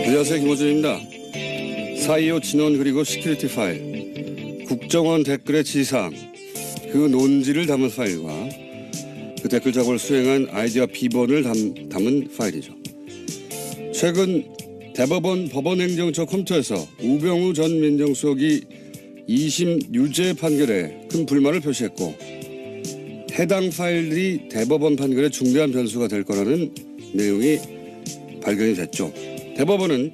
안녕하세요, 김호준입니다. 4.25 진원 그리고 시큐리티 파일, 국정원 댓글의 지상, 그 논지를 담은 파일과 그 댓글 작업을 수행한 아이디어 비번을 담은 파일이죠. 최근 대법원 법원행정처 컴퓨터에서 우병우 전 민정수석이 2심 유죄 판결에 큰 불만을 표시했고, 해당 파일들이 대법원 판결에 중대한 변수가 될 거라는 내용이 발견이 됐죠. 대법원은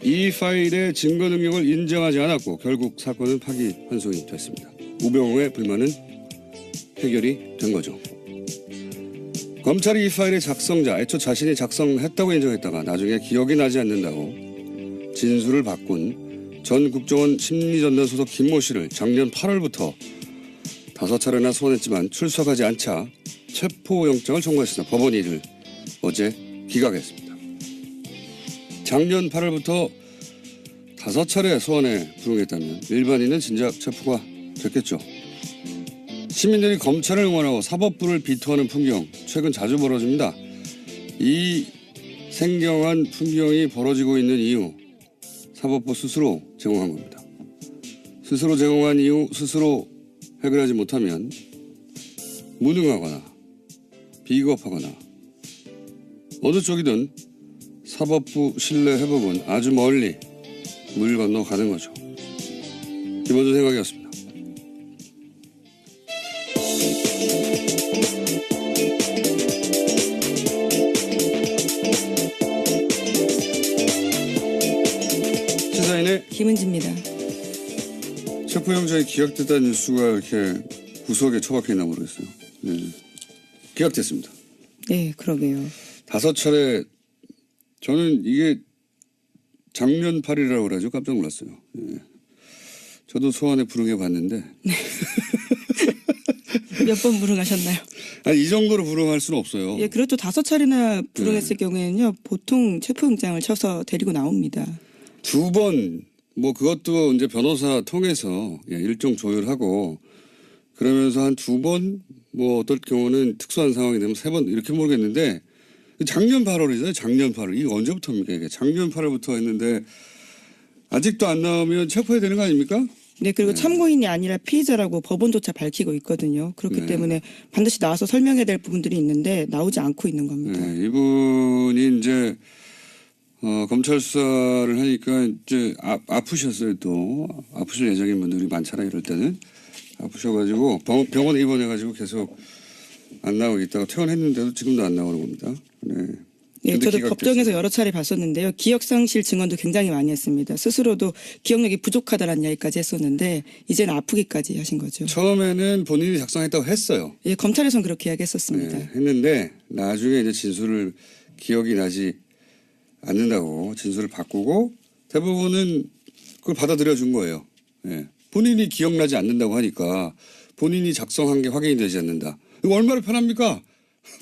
이 파일의 증거 능력을 인정하지 않았고 결국 사건은 파기환송이 됐습니다. 우병우의 불만은 해결이 된 거죠. 검찰이 이 파일의 작성자, 애초 자신이 작성했다고 인정했다가 나중에 기억이 나지 않는다고 진술을 바꾼 전 국정원 심리전단 소속 김모 씨를 작년 8월부터 5차례나 소환했지만 출석하지 않자 체포영장을 청구했으나 법원이 이를 어제 기각했습니다. 작년 8월부터 5차례 소환에 불응했다면 일반인은 진작 체포가 됐겠죠. 시민들이 검찰을 응원하고 사법부를 비토하는 풍경 최근 자주 벌어집니다. 이 생경한 풍경이 벌어지고 있는 이유, 사법부 스스로 제공한 겁니다. 스스로 제공한 이유 스스로 해결하지 못하면 무능하거나 비겁하거나 어느 쪽이든 사법부 신뢰 회복은 아주 멀리 물 건너 가는 거죠. 김원준 생각이었습니다. 시사인의 김은지입니다. 체포영장이 기각됐다는 뉴스가 이렇게 구석에 처박혀 있나 모르겠어요. 네. 기각됐습니다. 네, 그러게요. 5차례, 저는 이게 작년 8일이라고 그러죠. 깜짝 놀랐어요. 예. 저도 소환에 불응해 봤는데. 몇 번 불응하셨나요? 아니, 이 정도로 불응할 수는 없어요. 예, 그렇죠. 5차례나 불응했을 경우에는요, 보통 체포영장을 쳐서 데리고 나옵니다. 2번, 뭐 그것도 이제 변호사 통해서 일정 조율하고 그러면서 한 2번, 뭐 어떨 경우는 특수한 상황이 되면 3번 이렇게 모르겠는데 작년 8월이잖아요. 작년 8월. 이게 언제부터입니까? 이게 작년 8월부터 했는데 아직도 안 나오면 체포해야 되는 거 아닙니까? 네, 그리고 참고인이 아니라 피의자라고 법원조차 밝히고 있거든요. 그렇기 네. 때문에 반드시 나와서 설명해야 될 부분들이 있는데 나오지 않고 있는 겁니다. 네, 이분이 이제 검찰 수사를 하니까 이제 아프셨어요. 또 아프실 예정인 분들이 많잖아요. 이럴 때는 아프셔가지고 병원에 입원해가지고 계속 안 나오고 있다가 퇴원했는데도 지금도 안 나오는 겁니다. 네. 예, 저도 기각됐어요. 법정에서 여러 차례 봤었는데요. 기억상실 증언도 굉장히 많이 했습니다. 스스로도 기억력이 부족하다라는 이야기까지 했었는데 이제는 아프기까지 하신 거죠. 처음에는 본인이 작성했다고 했어요. 예, 검찰에선 그렇게 이야기했었습니다. 네, 했는데 나중에 이제 진술을 기억이 나지 않는다고 진술을 바꾸고 대부분은 그걸 받아들여 준 거예요. 예. 본인이 기억나지 않는다고 하니까 본인이 작성한 게 확인이 되지 않는다. 이거 얼마나 편합니까?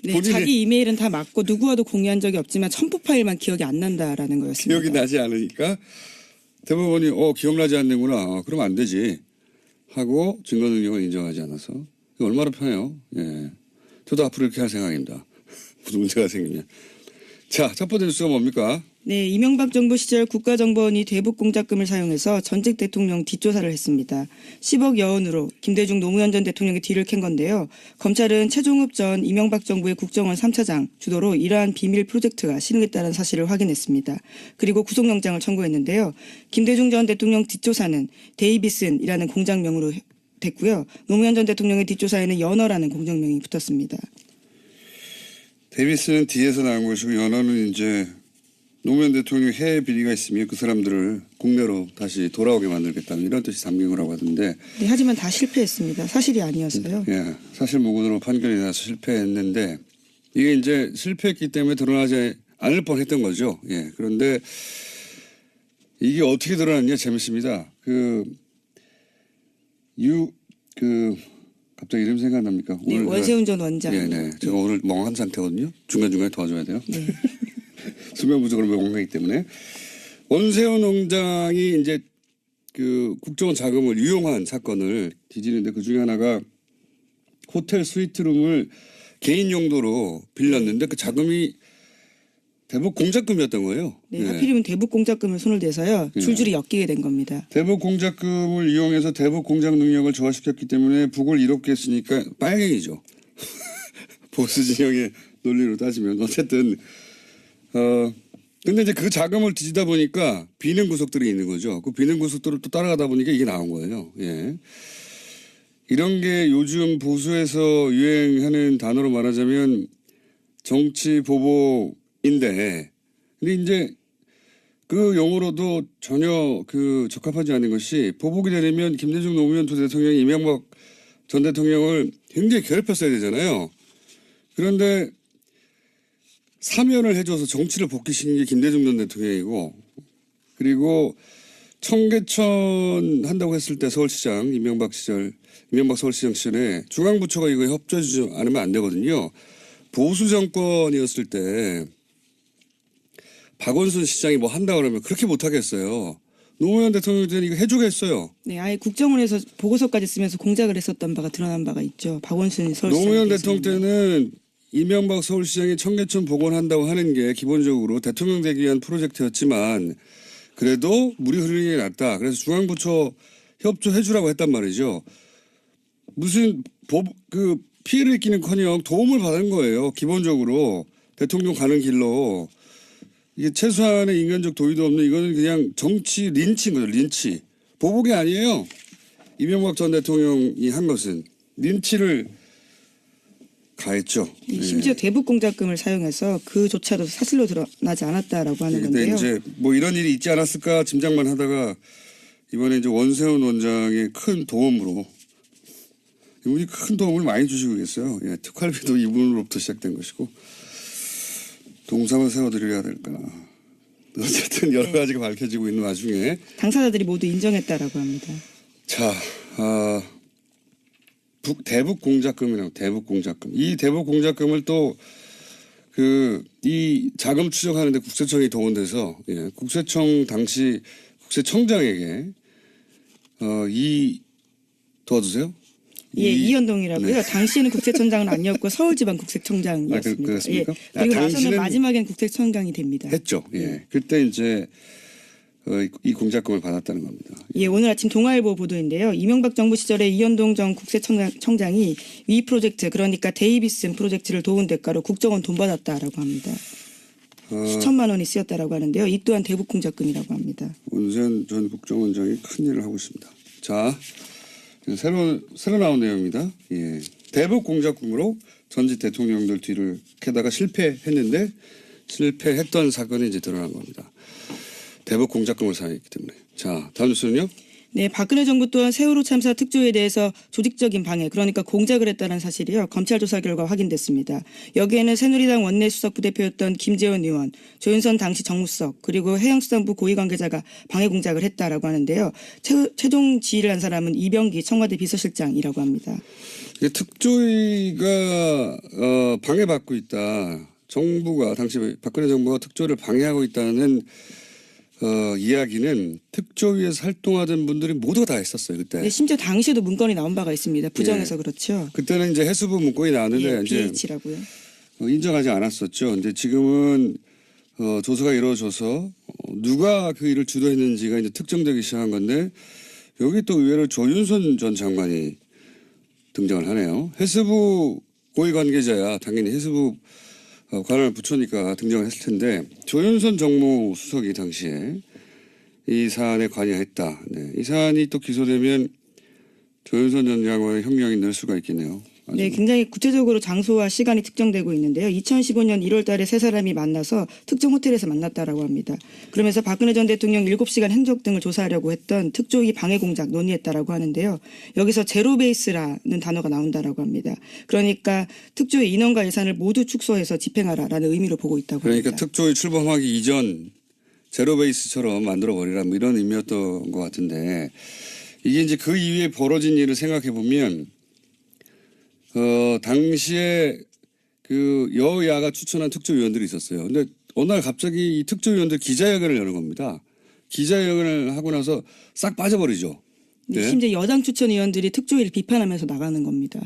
네, 본인이 자기 이메일은 다 맞고 누구와도 공유한 적이 없지만 첨부 파일만 기억이 안 난다라는 거였습니다. 기억이 나지 않으니까 대법원이 기억나지 않는구나. 그러면 안 되지 하고 증거 능력을 인정하지 않아서 이거 얼마나 편해요. 예. 저도 앞으로 이렇게 할 생각입니다. 무슨 문제가 생기면. 자, 첫 번째 뉴스가 뭡니까? 네, 이명박 정부 시절 국가정보원이 대북 공작금을 사용해서 전직 대통령 뒷조사를 했습니다. 10억 여원으로 김대중 노무현 전 대통령의 뒤를 캔 건데요. 검찰은 최종업 전 이명박 정부의 국정원 3차장 주도로 이러한 비밀 프로젝트가 실행했다는 사실을 확인했습니다. 그리고 구속영장을 청구했는데요. 김대중 전 대통령 뒷조사는 데이비슨이라는 공장명으로 됐고요. 노무현 전 대통령의 뒷조사에는 연어라는 공장명이 붙었습니다. 데이비스는 뒤에서 나온 것이고 연어는 이제 노무현 대통령 해외 비리가 있으면 그 사람들을 국내로 다시 돌아오게 만들겠다는 이런 뜻이 담긴 거라고 하던데. 네, 하지만 다 실패했습니다. 사실이 아니어서요. 예, 사실 무근으로 판결이 나서 실패했는데 이게 이제 실패했기 때문에 드러나지 않을 뻔했던 거죠. 예, 그런데 이게 어떻게 드러났냐 재밌습니다. 갑자기 이름 생각납니까? 네, 원세훈 전 원장. 네. 제가 오늘 멍한 상태거든요. 중간중간에 도와줘야 돼요. 네. 수면 부족으로 멍하기 때문에. 원세훈 원장이 이제 그 국정원 자금을 유용한 사건을 뒤지는데 그 중에 하나가 호텔 스위트룸을 개인 용도로 빌렸는데 그 자금이 대북 공작금이었던 거예요. 네, 하필이면 대북 공작금을 손을 대서요. 줄줄이 엮이게 된 겁니다. 대북 공작금을 이용해서 대북 공작 능력을 조화시켰기 때문에 북을 이롭게 했으니까 빨갱이죠. 보수 진영의 논리로 따지면 어쨌든 근데 이제 그 자금을 뒤지다 보니까 비는 구석들이 있는 거죠. 그 비는 구석들을 또 따라가다 보니까 이게 나온 거예요. 예. 이런 게 요즘 보수에서 유행하는 단어로 말하자면 정치 보복인데, 근데 이제 그 용어로도 전혀 그 적합하지 않은 것이 보복이 되려면 김대중 노무현 두 대통령이 이명박 전 대통령을 굉장히 괴롭혔어야 되잖아요. 그런데 사면을 해줘서 정치를 복귀시킨 게 김대중 전 대통령이고, 그리고 청계천 한다고 했을 때 서울시장 이명박 서울시장 시절에 중앙부처가 이거 협조해주지 않으면 안 되거든요. 보수 정권이었을 때 박원순 시장이 뭐 한다 그러면 그렇게 못하겠어요. 노무현 대통령 때는 이거 해주겠어요. 네, 아예 국정원에서 보고서까지 쓰면서 공작을 했었던 바가 드러난 바가 있죠. 박원순 서울시장. 노무현 대통령 때는 이명박 서울시장이 청계천 복원한다고 하는 게 기본적으로 대통령 되기 위한 프로젝트였지만 그래도 물이 흐르는 게 낫다. 그래서 중앙부처 협조해주라고 했단 말이죠. 무슨 그 피해를 입기는커녕 도움을 받은 거예요. 기본적으로 대통령 가는 길로. 이게 최소한의 인간적 도의도 없는 이거는 그냥 정치 린치인 거죠. 린치. 보복이 아니에요. 이명박 전 대통령이 한 것은 린치를 가했죠. 심지어 대북 공작금을 사용해서 그조차도 사실로 드러나지 않았다라고 하는 근데 건데요. 이제 뭐 이런 일이 있지 않았을까 짐작만 하다가 이번에 이제 원세훈 원장의 큰 도움으로 이분이 큰 도움을 많이 주시고 계세요. 예, 특활비도 이분으로부터 시작된 것이고 동상을 세워드려야 될까. 어쨌든 여러 가지가 밝혀지고 있는 와중에 당사자들이 모두 인정했다라고 합니다. 자, 대북 공작금이라고 대북 공작금. 이 대북 공작금을 또 이 자금 추적하는데 국세청이 동원돼서 국세청 당시 국세청장에게 도와주세요. 예, 이현동이라고요. 네. 당시에는 국세청장은 아니었고 서울지방국세청장이었습니다. 그렇습니까? 예, 그리고 나서는 마지막엔 국세청장이 됩니다. 했죠. 예. 그때 이제 이 공작금을 받았다는 겁니다. 예, 오늘 아침 동아일보 보도인데요. 이명박 정부 시절에 이현동 전 국세청장이 위 프로젝트, 그러니까 데이비슨 프로젝트를 도운 대가로 국정원 돈 받았다라고 합니다. 수천만 원이 쓰였다라고 하는데요. 이 또한 대북 공작금이라고 합니다. 문재인 전 국정원장이 큰 일을 하고 있습니다. 자, 새로 나온 내용입니다. 예. 대북 공작금으로 전직 대통령들 뒤를 캐다가 실패했는데 실패했던 사건이 이제 드러난 겁니다. 대북 공작금을 사용했기 때문에. 자, 다음 뉴스는요. 네, 박근혜 정부 또한 세월호 참사 특조위에 대해서 조직적인 방해, 그러니까 공작을 했다는 사실이요. 검찰 조사 결과 확인됐습니다. 여기에는 새누리당 원내 수석 부대표였던 김재원 의원, 조윤선 당시 정무수석, 그리고 해양수산부 고위 관계자가 방해 공작을 했다라고 하는데요. 최종 지휘를 한 사람은 이병기 청와대 비서실장이라고 합니다. 특조위가 방해받고 있다. 정부가 당시 박근혜 정부가 특조위를 방해하고 있다는 이야기는 특조위에서 활동하던 분들이 모두가 다 했었어요 그때. 네, 심지어 당시에도 문건이 나온 바가 있습니다. 부정해서 그렇죠. 그때는 이제 해수부 문건이 나왔는데 이제 BH라고요. 인정하지 않았었죠. 근데 지금은 조사가 이루어져서 누가 그 일을 주도했는지가 이제 특정되기 시작한 건데 여기 또 의외로 조윤선 전 장관이 등장을 하네요. 해수부 고위 관계자야 당연히 해수부 관할 부처니까 등장을 했을 텐데 조윤선 정무수석이 당시에 이 사안에 관여했다. 네. 이 사안이 또 기소되면 조윤선 전 장관의 형량이 늘 수가 있겠네요. 네, 굉장히 구체적으로 장소와 시간이 특정되고 있는데요. 2015년 1월 달에 세 사람이 만나서 특정 호텔에서 만났다라고 합니다. 그러면서 박근혜 전 대통령 7시간 행적 등을 조사하려고 했던 특조위 방해 공작 논의했다라고 하는데요. 여기서 제로 베이스라는 단어가 나온다라고 합니다. 그러니까 특조위 인원과 예산을 모두 축소해서 집행하라라는 의미로 보고 있다고 그러니까 합니다. 특조위 출범하기 이전 제로 베이스처럼 만들어 버리라 뭐 이런 의미였던 것 같은데 이게 이제 그 이후에 벌어진 일을 생각해 보면 당시에 그 여야가 추천한 특조위원들이 있었어요. 근데 어느 날 갑자기 이 특조위원들 기자회견을 여는 겁니다. 기자회견을 하고 나서 싹 빠져버리죠. 네. 심지어 여당 추천 의원들이 특조위를 비판하면서 나가는 겁니다.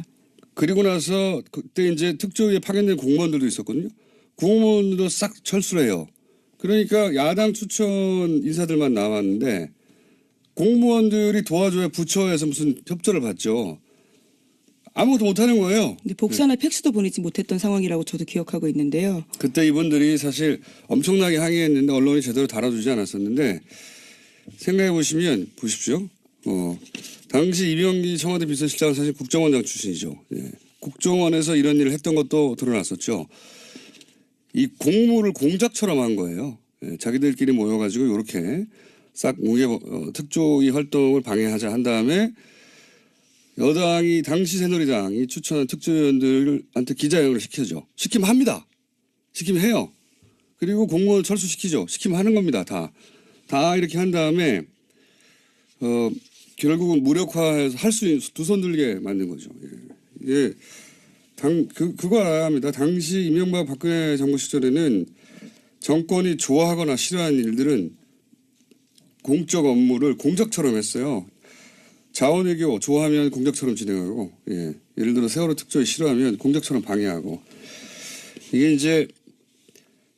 그리고 나서 그때 이제 특조위에 파견된 공무원들도 있었거든요. 국무원도 싹 철수를 해요. 그러니까 야당 추천 인사들만 남았는데 공무원들이 도와줘야 부처에서 무슨 협조를 받죠. 아무것도 못하는 거예요. 근데 복사나 팩스도 보내지 못했던 상황이라고 저도 기억하고 있는데요. 그때 이분들이 사실 엄청나게 항의했는데 언론이 제대로 다뤄주지 않았었는데 생각해 보시면 보십시오. 당시 이병기 청와대 비서실장은 사실 국정원장 출신이죠. 예. 국정원에서 이런 일을 했던 것도 드러났었죠. 이 공무를 공작처럼 한 거예요. 예. 자기들끼리 모여가지고 이렇게 싹 특조위 활동을 방해하자 한 다음에 여당이 당시 새누리당이 추천한 특조위원들한테 기자회견을 시켜줘. 시키면 합니다. 시키면 해요. 그리고 공무원 철수시키죠. 시키면 하는 겁니다. 다 이렇게 한 다음에 결국은 무력화해서 할 수 있는 두 손 들게 만든 거죠. 예. 그거 알아야 합니다. 당시 이명박 박근혜 정부 시절에는 정권이 좋아하거나 싫어하는 일들은 공적 업무를 공작처럼 했어요. 자원외교 좋아하면 공작처럼 진행하고, 예. 예를 들어 세월호 특조위 싫어하면 공작처럼 방해하고. 이게 이제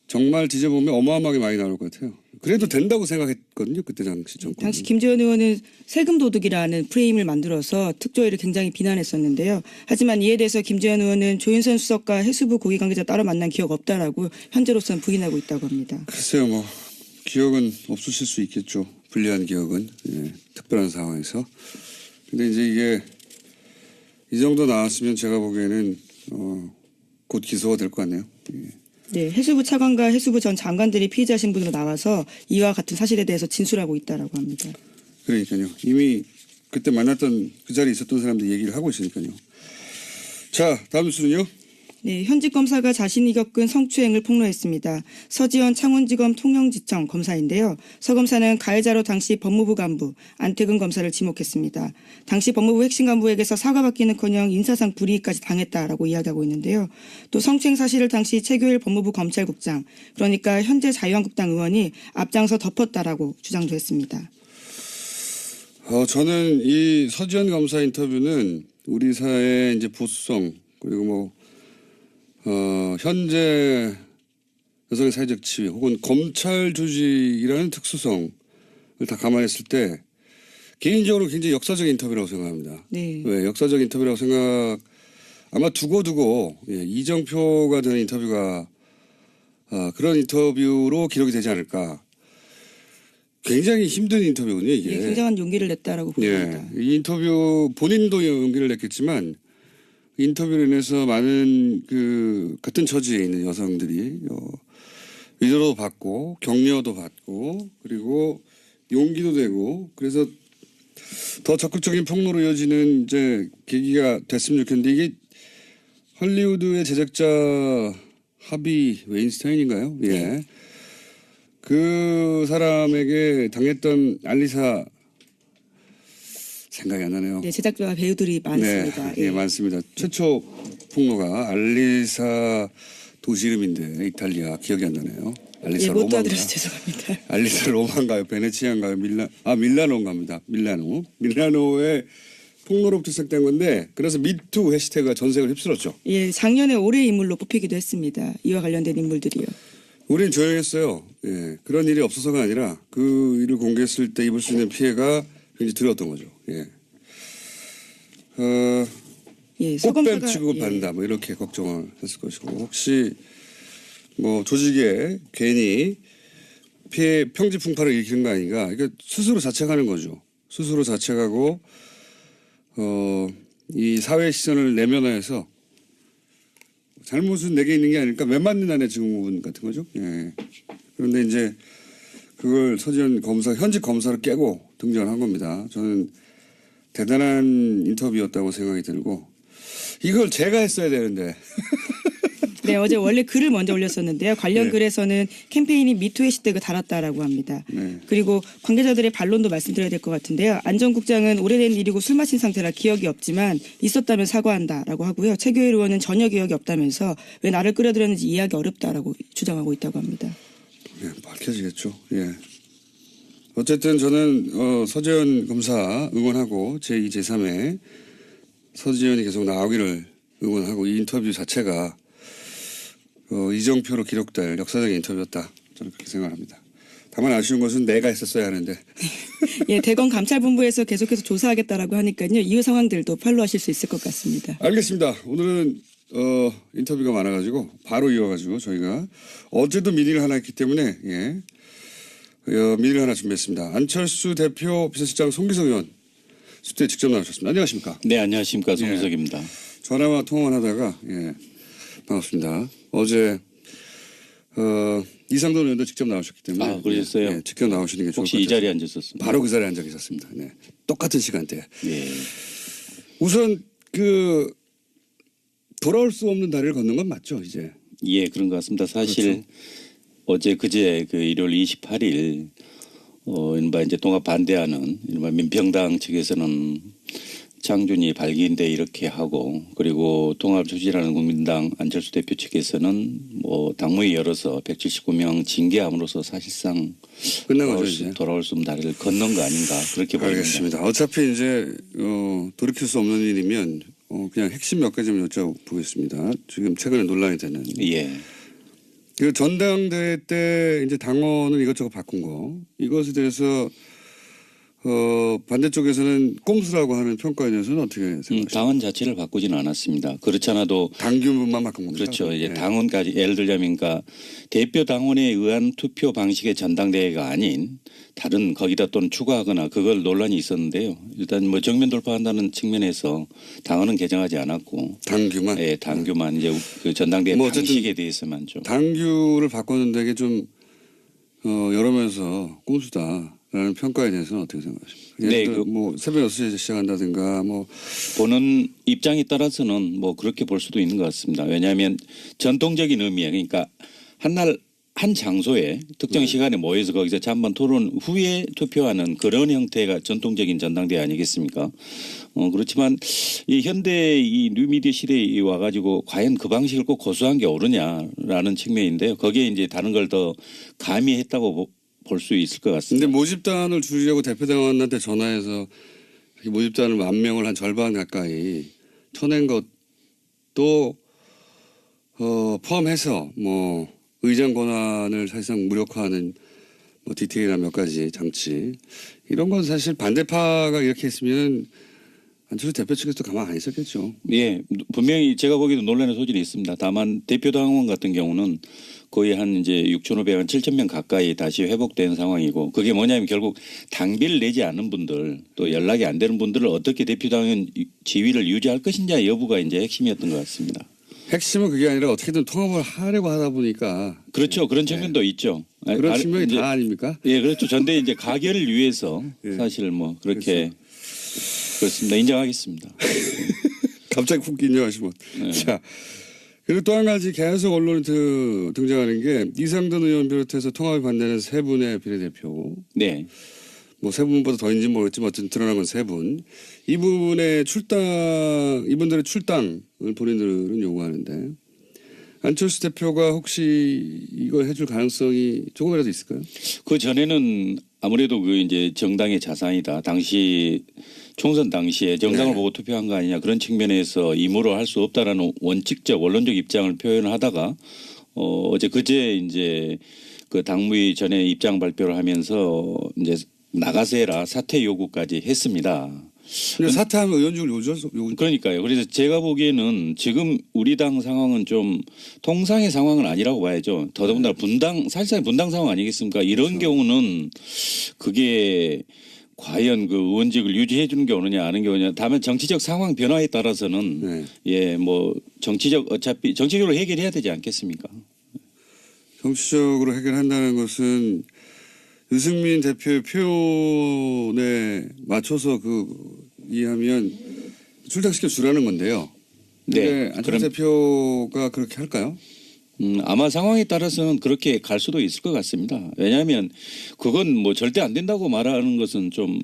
정말 뒤져보면 어마어마하게 많이 나올 것 같아요. 그래도 된다고 생각했거든요. 그때 당시 정권. 당시 김재원 의원은 세금 도둑이라는 프레임을 만들어서 특조위를 굉장히 비난했었는데요. 하지만 이에 대해서 김재원 의원은 조윤선 수석과 해수부 고위 관계자 따로 만난 기억 없다라고 현재로서는 부인하고 있다고 합니다. 글쎄요. 뭐 기억은 없으실 수 있겠죠. 불리한 기억은. 예, 특별한 상황에서. 근데 이제 이게 이 정도 나왔으면 제가 보기에는 곧 기소가 될 것 같네요. 예. 네, 해수부 차관과 해수부 전 장관들이 피의자 신분으로 나와서 이와 같은 사실에 대해서 진술하고 있다라고 합니다. 그러니까요. 이미 그때 만났던 그 자리에 있었던 사람들이 얘기를 하고 있으니까요. 자, 다음 뉴스는요. 네, 현직 검사가 자신이 겪은 성추행을 폭로했습니다. 서지현 창원지검 통영지청 검사인데요. 서 검사는 가해자로 당시 법무부 간부 안태근 검사를 지목했습니다. 당시 법무부 핵심 간부에게서 사과받기는커녕 인사상 불이익까지 당했다라고 이야기하고 있는데요. 또 성추행 사실을 당시 최규일 법무부 검찰국장, 그러니까 현재 자유한국당 의원이 앞장서 덮었다라고 주장도 했습니다. 저는 이 서지현 검사 인터뷰는 우리 사회의 이제 보수성 그리고 현재 여성의 사회적 지위 혹은 검찰 조직이라는 특수성을 다 감안했을 때 개인적으로 굉장히 역사적 인터뷰라고 생각합니다. 네. 왜 역사적 인터뷰라고 생각 아마 두고두고 이정표가 되는 인터뷰가 그런 인터뷰로 기록이 되지 않을까. 굉장히 힘든 인터뷰군요, 이게. 네, 굉장한 용기를 냈다라고 봅니다. 이 인터뷰 본인도 용기를 냈겠지만 인터뷰로 인해서 많은 같은 처지에 있는 여성들이 위로도 받고 격려도 받고 그리고 용기도 되고 그래서 더 적극적인 폭로로 이어지는 이제 계기가 됐으면 좋겠는데 이게 헐리우드의 제작자 하비 웨인스타인인가요? 예. 네. 그 사람에게 당했던 알리사 생각이 안 나네요. 네, 제작자와 배우들이 많습니다. 네, 예, 많습니다. 최초 폭로가 알리사 도시 이름인데 이탈리아 기억이 안 나네요. 알리사 못 로마인가? 도와드려서 죄송합니다. 알리사 로마인가요? 베네치아인가요? 밀라노인가 합니다. 밀라노의 폭로로부터 시작된 건데 그래서 미투 해시태그가 전 세계를 휩쓸었죠. 예, 작년에 올해의 인물로 뽑히기도 했습니다. 이와 관련된 인물들이요. 우리는 조용했어요. 예, 그런 일이 없어서가 아니라 그 일을 공개했을 때 입을 수 있는 피해가 굉장히 두려웠던 거죠. 예. 꽃뱀 취급을 받는다. 뭐 이렇게 걱정을 했을 것이고 혹시 뭐 조직에 괜히 피해 평지 풍파를 일으키는 거 아닌가. 그러니까 스스로 자책하는 거죠. 스스로 자책하고 이 사회 시선을 내면화해서 잘못은 내게 있는 게 아닐까. 왜 맞는 안에 증후군 같은 거죠. 예. 그런데 이제 그걸 서지현 검사 현직 검사를 깨고 등장을 한 겁니다. 저는 대단한 인터뷰였다고 생각이 들고 이걸 제가 했어야 되는데. 네, 어제 원래 글을 먼저 올렸었는데요. 관련 네. 글에서는 캠페인이 미투 해시태그 달았다라고 합니다. 네. 그리고 관계자들의 반론도 말씀드려야 될 것 같은데요. 안 전 국장은 오래된 일이고 술 마신 상태라 기억이 없지만 있었다면 사과한다라고 하고요. 최규일 의원은 전혀 기억이 없다면서 왜 나를 끌어들였는지 이해하기 어렵다라고 주장하고 있다고 합니다. 네, 밝혀지겠죠. 예. 어쨌든 저는 서지현 검사 응원하고 제2, 제3회 서지현이 계속 나오기를 응원하고 이 인터뷰 자체가 이정표로 기록될 역사적인 인터뷰였다. 저는 그렇게 생각합니다. 다만 아쉬운 것은 내가 했었어야 하는데. 예, 대검 감찰본부에서 계속해서 조사하겠다라고 하니까요. 이후 상황들도 팔로우하실 수 있을 것 같습니다. 알겠습니다. 오늘은 인터뷰가 많아가지고 바로 이어가지고 저희가 어제도 미니를 하나 했기 때문에 예, 미니를 하나 준비했습니다. 안철수 대표 비서실장 송기석 의원 스튜디오에 직접 나오셨습니다. 안녕하십니까? 네, 안녕하십니까. 송기석입니다. 전화와 통화만 하다가 예, 반갑습니다. 어제 이상돈 의원도 직접 나오셨기 때문에 아, 그러셨어요? 예, 직접 나오시는 게 좋을 것 혹시 같아요. 이 자리에 앉으셨습니까? 바로 그 자리에 앉아 계셨습니다. 네. 똑같은 시간대에. 예. 우선 돌아올 수 없는 다리를 걷는 건 맞죠, 이제. 예, 그런 것 같습니다. 사실 그렇죠. 어제 그제 일월 28일 이른바 이제 통합 반대하는 이른바 민평당 측에서는 장준이 발기인데 이렇게 하고 그리고 통합 추진하는 국민당 안철수 대표 측에서는 뭐 당무위 열어서 179명 징계함으로써 사실상 끝난 거죠, 이제. 돌아올 수 없는 다리를 걷는 거 아닌가 그렇게 보입니다. 알겠습니다. 어차피 이제 돌이킬 수 없는 일이면 그냥 핵심 몇 가지 좀 여쭤보겠습니다. 지금 최근에 논란이 되는. 예. 그 전당대회 때 이제 당원을 이것저것 바꾼 거 이것에 대해서 반대쪽에서는 꼼수라고 하는 평가에 대해서는 어떻게 생각하십니까? 당원 자체를 바꾸지는 않았습니다. 그렇지 않아도 당규만 바꾼 겁니다. 그렇죠. 이제 네. 당원까지 예를 들자면 그러니까 대표 당원에 의한 투표 방식의 전당대회가 아닌 다른 거기다 또는 추가하거나 그걸 논란이 있었는데요. 일단 뭐 정면 돌파한다는 측면에서 당원은 개정하지 않았고 당규만. 예, 당규만 이제 그 전당대회 뭐 어쨌든 방식에 대해서만 좀 당규를 바꿨는데 이게 좀 여러 면에서 꼼수다라는 평가에 대해서는 어떻게 생각하십니까? 네, 예를 들어 뭐 새벽 6시에 시작한다든가 뭐 보는 입장에 따라서는 뭐 그렇게 볼 수도 있는 것 같습니다. 왜냐하면 전통적인 의미에 그러니까 한날 한 장소에 특정 시간에 모여서 거기서 잠깐 토론 후에 투표하는 그런 형태가 전통적인 전당대회 아니겠습니까? 그렇지만 이 현대 이 뉴미디어 시대에 와가지고 과연 그 방식을 꼭 고수한 게 옳으냐라는 측면인데요. 거기에 이제 다른 걸 더 가미했다고 볼 수 있을 것 같습니다. 근데 모집단을 줄이려고 대표당원한테 전화해서 모집단을 1000명을 한 절반 가까이 쳐낸 것도 포함해서 뭐 의장 권한을 사실상 무력화하는 뭐 디테일한 몇 가지 장치 이런 건 사실 반대파가 이렇게 했으면 안철수 대표 측에서도 가만 안 있었겠죠. 예, 분명히 제가 보기에도 논란의 소질이 있습니다. 다만 대표 당원 같은 경우는 거의 한 이제 6,500만 7,000명 가까이 다시 회복된 상황이고 그게 뭐냐면 결국 당비를 내지 않는 분들 또 연락이 안 되는 분들을 어떻게 대표 당원 지위를 유지할 것인지 여부가 이제 핵심이었던 것 같습니다. 핵심은 그게 아니라 어떻게든 통합을 하려고 하다 보니까 그렇죠. 그런 측면도 있죠. 그런 측면이 이제, 다 아닙니까? 예, 그렇죠. 전대 이제 가결을 위해서 예. 사실 뭐 그렇게 그렇습니다. 인정하겠습니다. 갑자기 훅 인정하시면. 네. 자, 그리고 또 한 가지 계속 언론에 등장하는 게 이상돈 의원 비롯해서 통합에 반대하는 세 분의 비례대표. 네. 뭐 세 분보다 더인지는 모르겠지만 어쨌든 드러난 건 세 분. 이분들의 출당을 본인들은 요구하는데 안철수 대표가 혹시 이걸 해줄 가능성이 조금이라도 있을까요? 그 전에는 아무래도 그 이제 정당의 자산이다. 당시 총선 당시에 정당을 네. 보고 투표한 거 아니냐 그런 측면에서 임으로 할 수 없다라는 원칙적 원론적 입장을 표현하다가 어제 그제 이제 그 당무위 전에 입장 발표를 하면서 이제 나가서 해라 사퇴 요구까지 했습니다. 근데 사퇴하면 의원직을 요구. 그러니까요. 그래서 제가 보기에는 지금 우리 당 상황은 좀 통상의 상황은 아니라고 봐야죠. 더더군다나 사실상 분당 상황 아니겠습니까? 이런 경우는 그게 과연 그 의원직을 유지해 주는 게 오느냐 아는 게 오느냐. 다만 정치적 상황 변화에 따라서는 네. 예, 뭐 어차피 정치적으로 해결해야 되지 않겠습니까? 정치적으로 해결한다는 것은 유승민 대표의 표현에 맞춰서 이해하면 출당시켜 주라는 건데요. 네, 네. 안철수 대표가 그렇게 할까요? 아마 상황에 따라서는 그렇게 갈 수도 있을 것 같습니다. 왜냐하면 그건 뭐 절대 안 된다고 말하는 것은 좀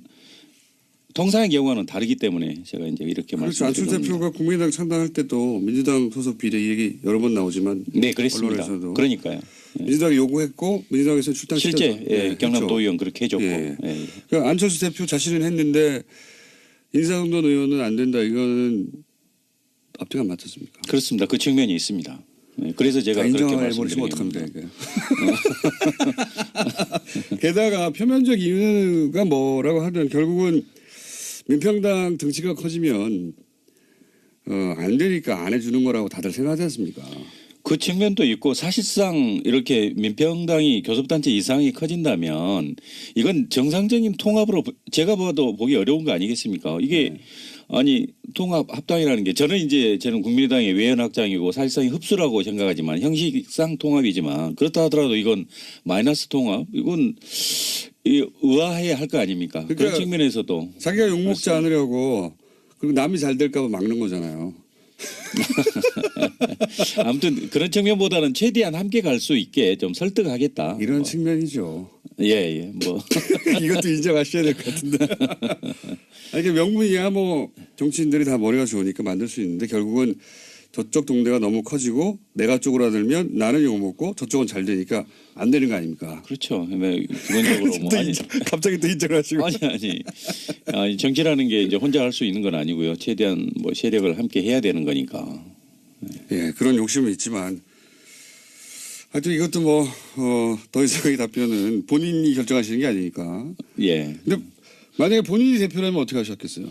통상의 경우와는 다르기 때문에 제가 이제 이렇게 그렇죠. 말씀드린 안철수 겁니다. 대표가 국민의당 창당할 때도 민주당 소속 비례 이 얘기 여러 번 나오지만 네, 그랬습니다. 언론에서도. 그러니까요. 민주당이 요구했고 민주당에서 출당시켰죠. 실제 예, 경남도 그렇죠. 의원 그렇게 해줬고 예. 예. 그러니까 안철수 대표 자신은 했는데 인사동돈 의원은 안 된다. 이거는 앞뒤가 안 맞췄습니까? 그렇습니다. 그 측면이 있습니다. 네, 그래서 제가 그렇게 인정을 해버리시면 말씀드립니다. 어떡합니까 이게. 게다가 표면적 이유가 뭐라고 하든 결국은 민평당 덩치가 커지면 안 되니까 안 해주는 거라고 다들 생각하지 않습니까? 그 측면도 있고 사실상 이렇게 민평당이 교섭단체 이상이 커진다면 이건 정상적인 통합으로 제가 봐도 보기 어려운 거 아니겠습니까? 이게 아니 통합 합당이라는 게 저는 국민의당의 외연 확장이고 사실상 흡수라고 생각하지만 형식상 통합이지만 그렇다 하더라도 이건 마이너스 통합 이건 의아해야 할 거 아닙니까? 그런 그러니까 측면에서도 자기가 욕먹지 않으려고 그리고 남이 잘 될까 봐 막는 거잖아요. 아무튼 그런 측면보다는 최대한 함께 갈 수 있게 좀 설득하겠다. 이런 측면이죠. 예. 이것도 인정하셔야 될 것 같은데. 아니, 이게 명분이야 뭐 정치인들이 다 머리가 좋으니까 만들 수 있는데 결국은 저쪽 동네가 너무 커지고 내가 쪼그라들면 나는 욕먹고 저쪽은 잘 되니까 안 되는 거 아닙니까? 그렇죠. 기본적으로 뭐 갑자기 또 인정하시고. 아니 정치라는 게 이제 혼자 할 수 있는 건 아니고요. 최대한 뭐 세력을 함께 해야 되는 거니까. 예, 그런 욕심은 있지만 하여튼 이것도 뭐 더 이상의 답변은 본인이 결정하시는 게 아니니까. 예. 근데 만약에 본인이 대표라면 어떻게 하셨겠어요?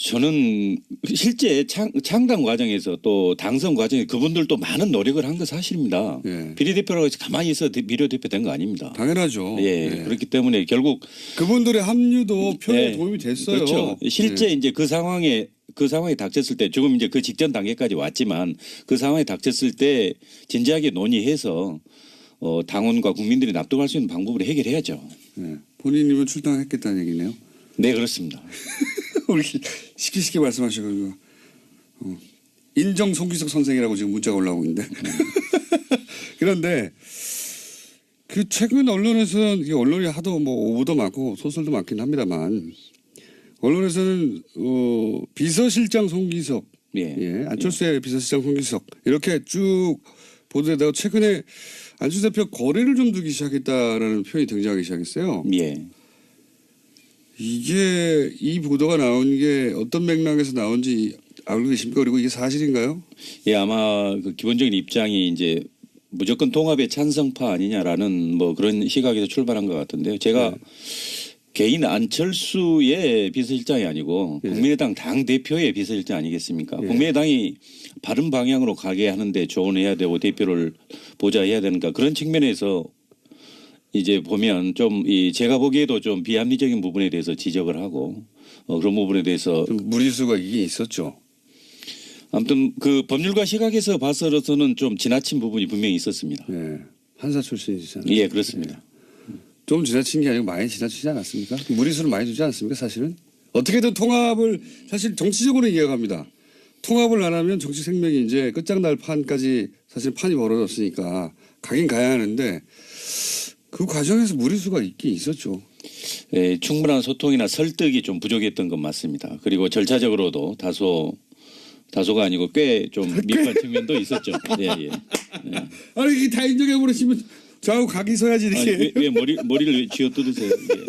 저는 실제 창당 과정에서 또 당선 과정에 그분들도 많은 노력을 한 거 사실입니다. 예. 비례대표라고 해서 가만히 있어 비례대표 된 거 아닙니다. 당연하죠. 예. 예. 그렇기 때문에 결국 그분들의 합류도 표에 예. 도움이 됐어요. 그렇죠. 실제 이제 그 상황에 닥쳤을 때 지금 이제 그 직전 단계까지 왔지만 그 상황에 닥쳤을 때 진지하게 논의해서 당원과 국민들이 납득할 수 있는 방법으로 해결해야죠. 예. 본인이면 출당했겠다는 얘기네요. 네, 그렇습니다. 우리 쉽게 말씀하시고 인정 송기석 선생이라고 지금 문자가 올라오고 있는데 그런데 그 최근 언론에서는 이게 언론이 하도 뭐 오보도 많고 소설도 많긴 합니다만 언론에서는 비서실장 송기석 예. 안철수의 비서실장 송기석 이렇게 쭉 보도되다가 최근에 안철수 대표 거래를 좀 두기 시작했다라는 표현이 등장하기 시작했어요. 예. 이게 이 보도가 나온 게 어떤 맥락에서 나온지 알고 계십니까? 그리고 이게 사실인가요? 예, 아마 그 기본적인 입장이 이제 무조건 통합의 찬성파 아니냐라는 뭐 그런 시각에서 출발한 것 같은데요. 제가 개인 안철수의 비서실장이 아니고 국민의당 당 대표의 비서실장 아니겠습니까? 국민의당이 바른 방향으로 가게 하는데 조언해야 되고 대표를 보좌해야 되는가 그런 측면에서 이제 보면 좀 제가 보기에도 좀 비합리적인 부분에 대해서 지적을 하고 그런 부분에 대해서 좀 무리수가 이게 있었죠. 아무튼 그 법률가 시각에서 봐서는 좀 지나친 부분이 분명히 있었습니다. 예. 판사 출신이시잖아요. 예, 그렇습니다. 좀 지나친 게 아니고 많이 지나치지 않았습니까? 무리수를 많이 두지 않습니까? 사실은 어떻게든 통합을 사실 정치적으로 이해갑니다. 통합을 안 하면 정치 생명이 이제 끝장날 판까지 사실 판이 벌어졌으니까 가긴 가야 하는데 그 과정에서 무리수가 있긴 있었죠. 예, 충분한 소통이나 설득이 좀 부족했던 건 맞습니다. 그리고 절차적으로도 다소가 아니고 꽤 좀 미흡한 측면도 있었죠. 예. 아니 이게 다 인정해 버리시면 좌우 각이 서야지 이렇게. 아니, 왜 머리를 쥐어 뜯으세요? 예.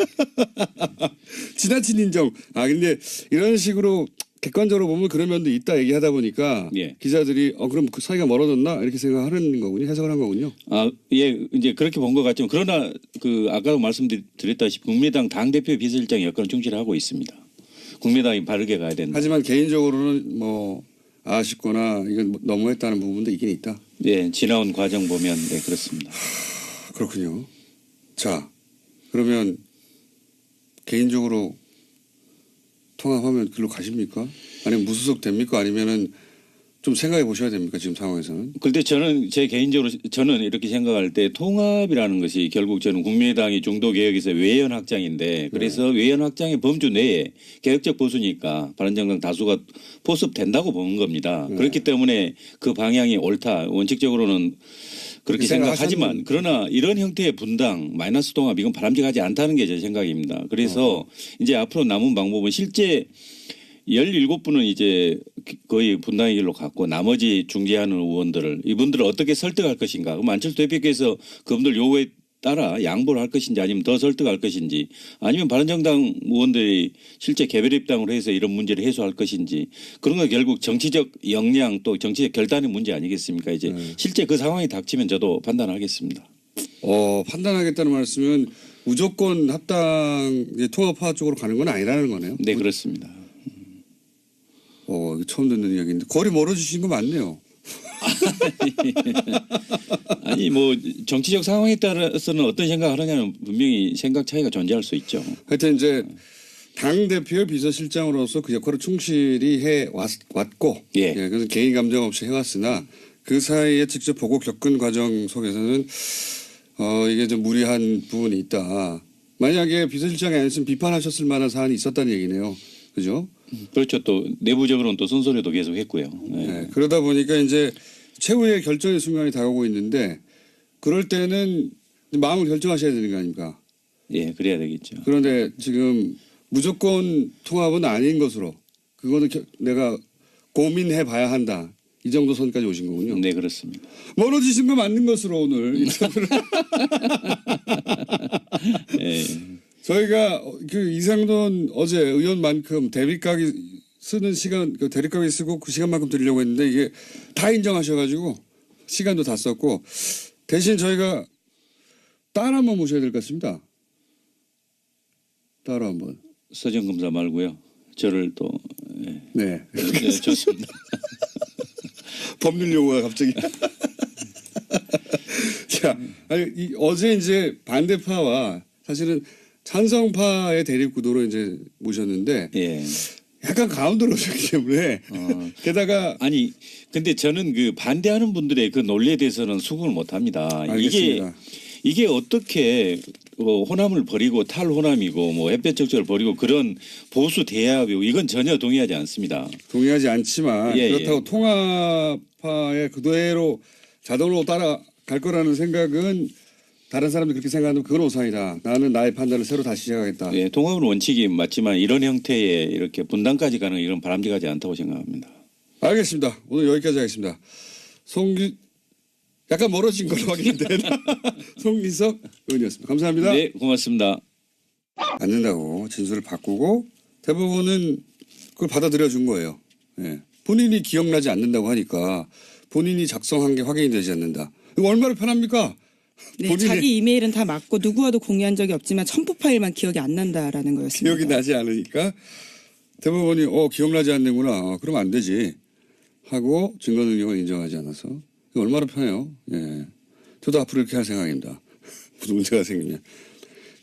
지나친 인정. 아 근데 이런 식으로 객관적으로 보면 그런 면도 있다 얘기하다 보니까 기자들이 그럼 그 사이가 멀어졌나 이렇게 생각하는 거군요. 해석을 한 거군요. 예, 이제 그렇게 본 것 같지만 그러나 그 아까도 말씀드렸다시피 국민의당 당대표 비서실장 역할은 충실하고 있습니다. 국민의당이 바르게 가야 된다. 하지만 개인적으로는 뭐 아쉽거나 이건 너무했다는 부분도 있긴 있다. 예, 지나온 과정 보면 네, 그렇습니다. 그렇군요. 자, 그러면 개인적으로 통합하면 글로 가십니까? 아니면 무소속 됩니까? 아니면은 좀 생각해 보셔야 됩니까? 지금 상황에서는. 그런데 저는 저는 이렇게 생각할 때 통합이라는 것이 결국 저는 국민의당이 중도 개혁에서 외연 확장인데 그래서 외연 확장의 범주 내에 개혁적 보수니까 바른정당 다수가 포섭된다고 보는 겁니다. 그렇기 때문에 그 방향이 옳다. 원칙적으로는 그렇게 생각하지만 그러나 이런 형태의 분당 마이너스 통합 이건 바람직하지 않다는 게 제 생각입니다. 그래서 이제 앞으로 남은 방법은 실제 17분은 이제 거의 분당의 길로 갔고 나머지 중재하는 의원들을 이분들을 어떻게 설득할 것인가. 그럼 안철수 대표께서 그분들 요구에 따라 양보를 할 것인지 아니면 더 설득할 것인지 아니면 바른정당 의원들이 실제 개별 입당을 해서 이런 문제를 해소할 것인지 그런 거 결국 정치적 역량 또 정치적 결단의 문제 아니겠습니까? 이제 실제 그 상황이 닥치면 저도 판단하겠습니다. 판단하겠다는 말씀은 무조건 합당 이제 통합화 쪽으로 가는 건 아니라는 거네요. 네, 그렇습니다. 이거 처음 듣는 이야기인데 거리 멀어지신 거 맞네요. 아니 뭐 정치적 상황에 따라서는 어떤 생각을 하냐면 분명히 생각 차이가 존재할 수 있죠. 하여튼 이제 당 대표의 비서실장으로서 그 역할을 충실히 해 왔고, 예. 그래서 개인 감정 없이 해왔으나 그 사이에 직접 보고 겪은 과정 속에서는 이게 좀 무리한 부분이 있다. 만약에 비서실장이 아니었으면 비판하셨을 만한 사안이 있었다는 얘기네요. 그죠? 그렇죠. 또 내부적으로는 또 선소리도 계속 했고요. 네. 네, 그러다 보니까 이제 최후의 결정의 순간이 다가오고 있는데 그럴 때는 마음을 결정하셔야 되는 거 아닙니까? 예, 그래야 되겠죠. 그런데 지금 무조건 통합은 아닌 것으로 그거는 내가 고민해 봐야 한다. 이 정도 선까지 오신 거군요. 네, 그렇습니다. 멀어지신 거 맞는 것으로 오늘 인터뷰를. 예. 저희가 그 이상돈 어제 의원만큼 대립각이 쓰는 시간, 그 대립각이 쓰고 그 시간만큼 드리려고 했는데 이게 다 인정하셔가지고 시간도 다 썼고 대신 저희가 딸 한번 모셔야 될 것 같습니다. 딸 한번. 서정 검사 말고요. 저를 또 예. 네. 네, 좋습니다. 법률 용어가 갑자기. 자, 아니, 어제 이제 반대파와 사실은 찬성파의 대립 구도로 이제 모셨는데 예. 약간 가운데로 오셨기 때문에 게다가 아니 근데 저는 그 반대하는 분들의 그 논리에 대해서는 수긍을 못 합니다. 알겠습니다. 이게 어떻게 호남을 버리고 탈호남이고 뭐 햇볕 적절을 버리고 그런 보수 대합이고 이건 전혀 동의하지 않습니다. 동의하지 않지만 예, 그렇다고 예. 통합파의 그대로 자동으로 따라갈 거라는 생각은 다른 사람들이 그렇게 생각하면 그건 오산이다. 나는 나의 판단을 새로 다시 시작하겠다. 예, 통합은 원칙이 맞지만 이런 형태의 이렇게 분단까지 가는 이런 바람직하지 않다고 생각합니다. 알겠습니다. 오늘 여기까지 하겠습니다. 약간 멀어진 걸로 확인되나? 송기석 의원이었습니다. 감사합니다. 네, 고맙습니다. 안 된다고 진술을 바꾸고 대부분은 그걸 받아들여 준 거예요. 예. 본인이 기억나지 않는다고 하니까 본인이 작성한 게 확인이 되지 않는다. 이거 얼마나 편합니까? 네, 자기 이메일은 다 맞고 누구와도 공유한 적이 없지만 첨부 파일만 기억이 안 난다라는 거였습니다. 기억이 나지 않으니까 대부분이 기억나지 않는구나. 그러면 안 되지 하고 증거 능력을 인정하지 않아서 이거 얼마나 편해요. 예. 저도 앞으로 이렇게 할 생각입니다. 무슨 문제가 생기면.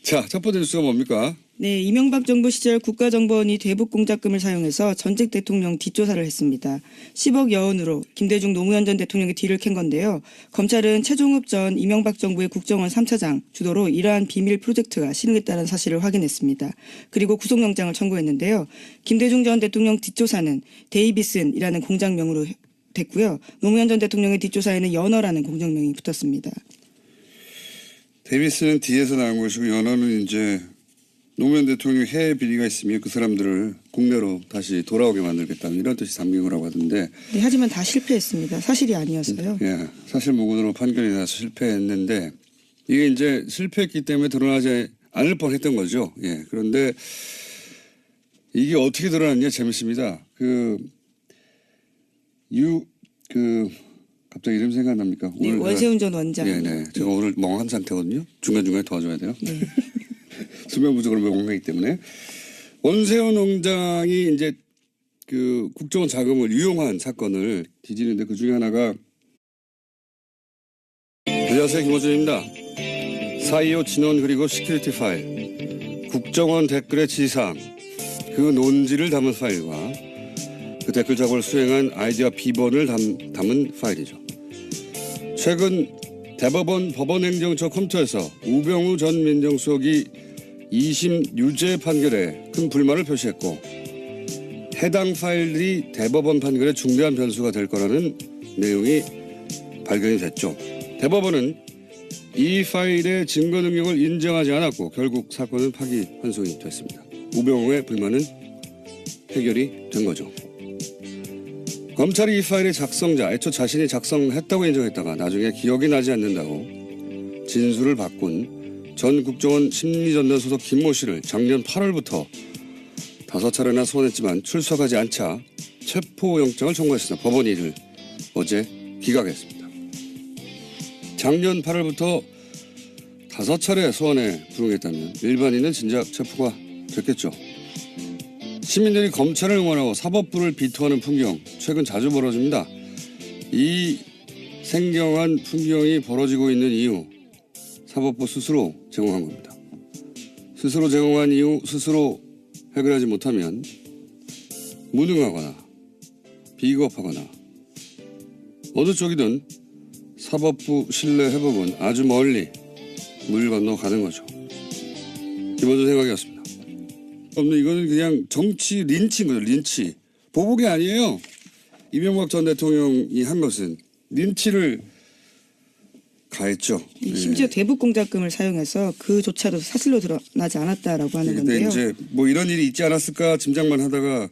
자, 첫 번째 뉴스가 뭡니까? 네, 이명박 정부 시절 국가정보원이 대북 공작금을 사용해서 전직 대통령 뒷조사를 했습니다. 10억 여원으로 김대중 노무현 전 대통령의 뒤를 캔 건데요. 검찰은 최종업 전 이명박 정부의 국정원 3차장 주도로 이러한 비밀 프로젝트가 실행됐다는 사실을 확인했습니다. 그리고 구속영장을 청구했는데요. 김대중 전 대통령 뒷조사는 데이비슨이라는 공장명으로 됐고요. 노무현 전 대통령의 뒷조사에는 연어라는 공장명이 붙었습니다. 데이비스는 뒤에서 나온 것이고 연어는 이제 노무현 대통령 해외 비리가 있으면 그 사람들을 국내로 다시 돌아오게 만들겠다는 이런 뜻이 담긴 거라고 하던데. 네, 하지만 다 실패했습니다. 사실이 아니어서요. 예, 사실 무근으로 판결이 나서 실패했는데 이게 이제 실패했기 때문에 드러나지 않을 뻔했던 거죠. 예, 그런데 이게 어떻게 드러났냐 재밌습니다. 갑자기 이름 생각납니까? 네, 원세훈 전 원장. 네. 제가 오늘 멍한 상태거든요. 중간중간에 도와줘야 돼요. 네. 수면 부족으로 멍하기 때문에. 원세훈 원장이 이제 그 국정원 자금을 유용한 사건을 뒤지는데 그 중에 하나가 안녕하세요. 김호준입니다. 4.25 진원 그리고 시큐리티 파일, 국정원 댓글의 지상, 그 논지를 담은 파일과 그 댓글 작업을 수행한 아이디와 비번을 담은 파일이죠. 최근 대법원 법원행정처 컴퓨터에서 우병우 전 민정수석이 2심 유죄 판결에 큰 불만을 표시했고 해당 파일이 대법원 판결에 중대한 변수가 될 거라는 내용이 발견이 됐죠. 대법원은 이 파일의 증거 능력을 인정하지 않았고 결국 사건은 파기환송이 됐습니다. 우병우의 불만은 해결이 된 거죠. 검찰이 이 파일의 작성자, 애초 자신이 작성했다고 인정했다가 나중에 기억이 나지 않는다고 진술을 바꾼 전 국정원 심리전단 소속 김모 씨를 작년 8월부터 5차례나 소환했지만 출석하지 않자 체포영장을 청구했으나 법원이 이를 어제 기각했습니다. 작년 8월부터 5차례 소환에 불응했다면 일반인은 진작 체포가 됐겠죠. 시민들이 검찰을 응원하고 사법부를 비토하는 풍경 최근 자주 벌어집니다. 이 생경한 풍경이 벌어지고 있는 이유 사법부 스스로 제공한 겁니다. 스스로 제공한 이유 스스로 해결하지 못하면 무능하거나 비겁하거나 어느 쪽이든 사법부 신뢰 회복은 아주 멀리 물 건너 가는 거죠. 기본적인 생각이었습니다. 이거는 그냥 정치 린치인 거죠. 린치. 보복이 아니에요. 이명박 전 대통령이 한 것은 린치를 가했죠. 심지어 대북 공작금을 사용해서 그조차도 사실로 드러나지 않았다라고 하는 근데 건데요. 이제 뭐 이런 일이 있지 않았을까 짐작만 하다가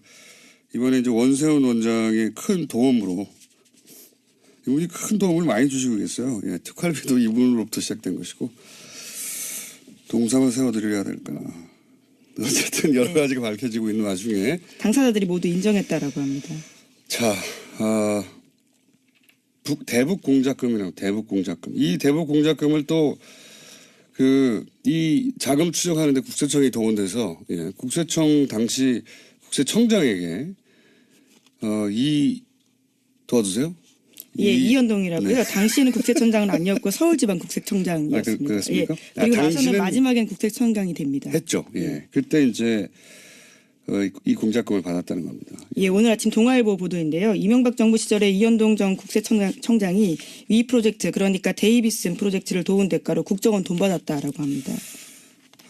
이번에 이제 원세훈 원장의 큰 도움으로 이분이 큰 도움을 많이 주시고 계세요. 예, 특활비도 이분으로부터 시작된 것이고 동상을 세워드려야 될까. 어쨌든 여러 가지가 밝혀지고 있는 와중에 당사자들이 모두 인정했다라고 합니다. 자, 대북 공작금이라고 대북 공작금. 이 대북 공작금을 또 이 자금 추적하는데 국세청이 동원돼서 예, 국세청 당시 국세청장에게 도와주세요. 예, 이현동이라고요. 네. 당시에는 국세청장은 아니었고 서울지방국세청장이었습니다. 그렇습니까? 예, 그리고 나서는 당시는 마지막엔 국세청장이 됩니다. 했죠. 예, 그때 이제 이 공작금을 받았다는 겁니다. 예, 오늘 아침 동아일보 보도인데요. 이명박 정부 시절에 이현동 전 국세청장이 위 프로젝트 그러니까 데이비슨 프로젝트를 도운 대가로 국정원 돈 받았다라고 합니다.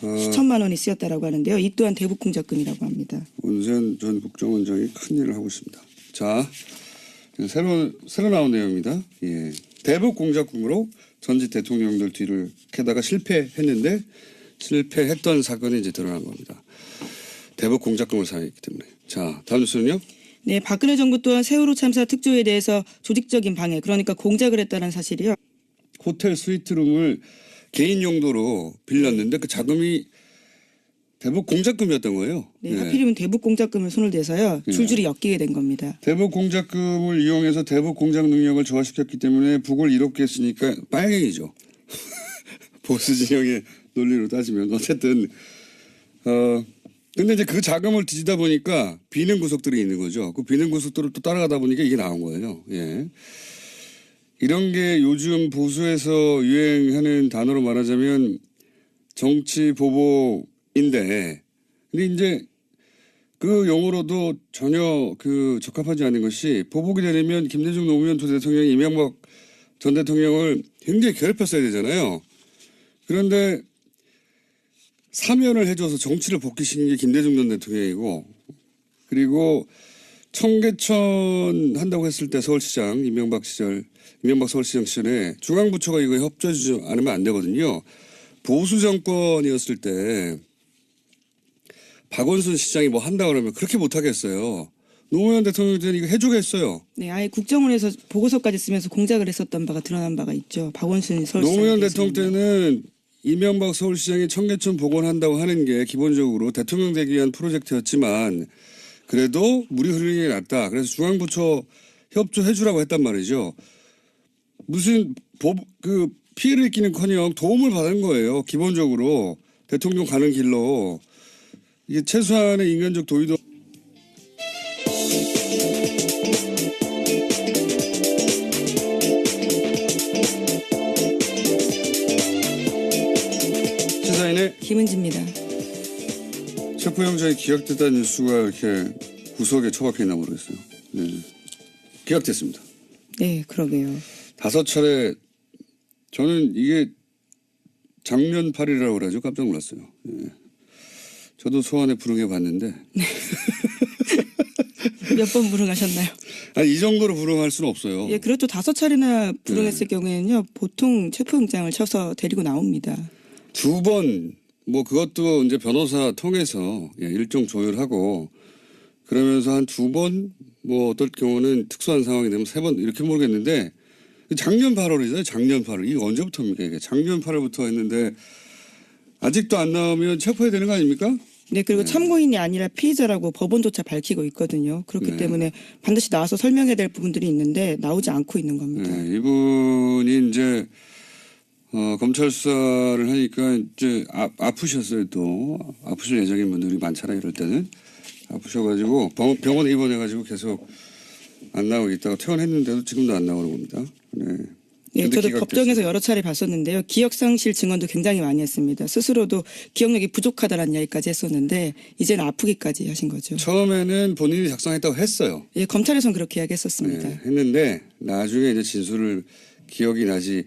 수천만 원이 쓰였다라고 하는데요. 이 또한 대북 공작금이라고 합니다. 원세훈 전 국정원장이 큰 일을 하고 있습니다. 자, 새로 나온 내용입니다. 예, 대북 공작금으로 전직 대통령들 뒤를 캐다가 실패했는데 실패했던 사건이 이제 드러난 겁니다. 대북 공작금을 사용했기 때문에. 자, 다음 뉴스는요. 네, 박근혜 정부 또한 세월호 참사 특조위에 대해서 조직적인 방해 그러니까 공작을 했다는 사실이요. 호텔 스위트룸을 개인 용도로 빌렸는데 그 자금이 대북 공작금이었던 거예요. 네, 예. 하필이면 대북 공작금을 손을 대서요. 줄줄이 엮이게 된 겁니다. 대북 공작금을 이용해서 대북 공작 능력을 조화시켰기 때문에 북을 이롭게 했으니까 빨갱이죠. 보수 진영의 논리로 따지면 어쨌든 근데 이제 그 자금을 뒤지다 보니까 비는 구석들이 있는 거죠. 그 비는 구석들을 또 따라가다 보니까 이게 나온 거예요. 예. 이런 게 요즘 보수에서 유행하는 단어로 말하자면 정치 보복인데 근데 이제 그 용어로도 전혀 적합하지 않은 것이 보복이 되려면 김대중 노무현 두 대통령이 이명박 전 대통령을 굉장히 괴롭혔어야 되잖아요. 그런데 사면을 해줘서 정치를 복귀시킨 게 김대중 전 대통령이고 그리고 청계천 한다고 했을 때 서울시장 이명박 서울시장 시절에 중앙부처가 이거 협조해주지 않으면 안 되거든요. 보수 정권이었을 때 박원순 시장이 뭐 한다 그러면 그렇게 못하겠어요. 노무현 대통령 때는 이거 해주겠어요. 네, 아예 국정원에서 보고서까지 쓰면서 공작을 했었던 바가 드러난 바가 있죠. 박원순 서울시장. 노무현 대통령 때는 이명박 서울시장이 청계천 복원한다고 하는 게 기본적으로 대통령 되기 위한 프로젝트였지만 그래도 물이 흐르는 게 낫다. 그래서 중앙부처 협조해주라고 했단 말이죠. 무슨 피해를 입기는커녕 도움을 받은 거예요. 기본적으로 대통령 가는 길로 이게 최소한의 인간적 도의도 시사인의 김은지입니다. 체포영장이 기각됐다는 뉴스가 이렇게 구석에 처박혀 있나 모르겠어요. 네. 기각됐습니다. 네, 그러게요. 5차례 저는 이게 작년 8일이라고 그러죠. 깜짝 놀랐어요. 예. 저도 소환에 불응해 봤는데 몇 번 불응하셨나요? 아니, 이 정도로 불응할 수는 없어요. 예, 그렇죠. 5차례나 불응했을 경우에는요, 보통 체포영장을 쳐서 데리고 나옵니다. 2번 뭐 그것도 이제 변호사 통해서 일정 조율하고 그러면서 한 2번 뭐 어떨 경우는 특수한 상황이 되면 3번 이렇게 모르겠는데 작년 8월이잖아요. 작년 8월. 이게 언제부터입니까? 이게 작년 8월부터 했는데 아직도 안 나오면 체포해야 되는 거 아닙니까? 네, 그리고 참고인이 아니라 피의자라고 법원조차 밝히고 있거든요. 그렇기 네. 때문에 반드시 나와서 설명해야 될 부분들이 있는데 나오지 않고 있는 겁니다. 네, 이분이 이제 검찰 수사를 하니까 이제 아프셨어요. 또 아프실 예정인 분들이 많잖아요. 이럴 때는 아프셔가지고 병원에 입원해가지고 계속 안 나오고 있다가 퇴원했는데도 지금도 안 나오는 겁니다. 네. 네, 근데 저도 기각됐어요. 법정에서 여러 차례 봤었는데요. 기억상실 증언도 굉장히 많이 했습니다. 스스로도 기억력이 부족하다는 이야기까지 했었는데 이제는 아프기까지 하신 거죠. 처음에는 본인이 작성했다고 했어요. 예, 검찰에선 그렇게 이야기했었습니다. 네, 했는데 나중에 이제 진술을 기억이 나지